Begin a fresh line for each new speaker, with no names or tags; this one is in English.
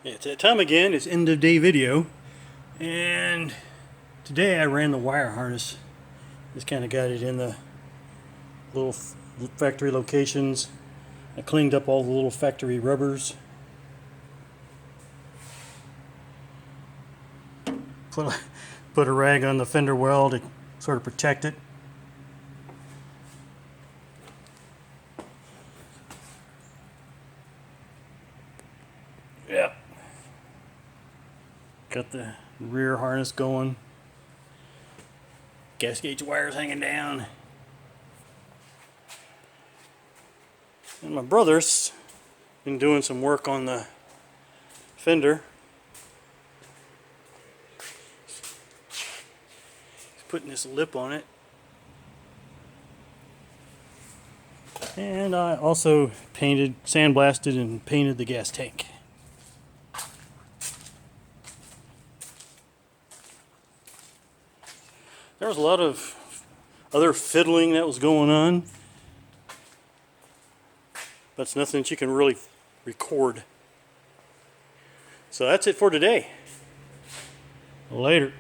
It's that time again. It's end of day video, and today I ran the wire harness. Just kind of got it in the little factory locations. I cleaned up all the little factory rubbers. Put a rag on the fender well to sort of protect it. Yep. Got the rear harness going. Gas gauge wires hanging down. And my brother's been doing some work on the fender. He's putting this lip on it. And I also sandblasted and painted the gas tank. There was a lot of other fiddling that was going on, but it's nothing that you can really record. So that's it for today. Later.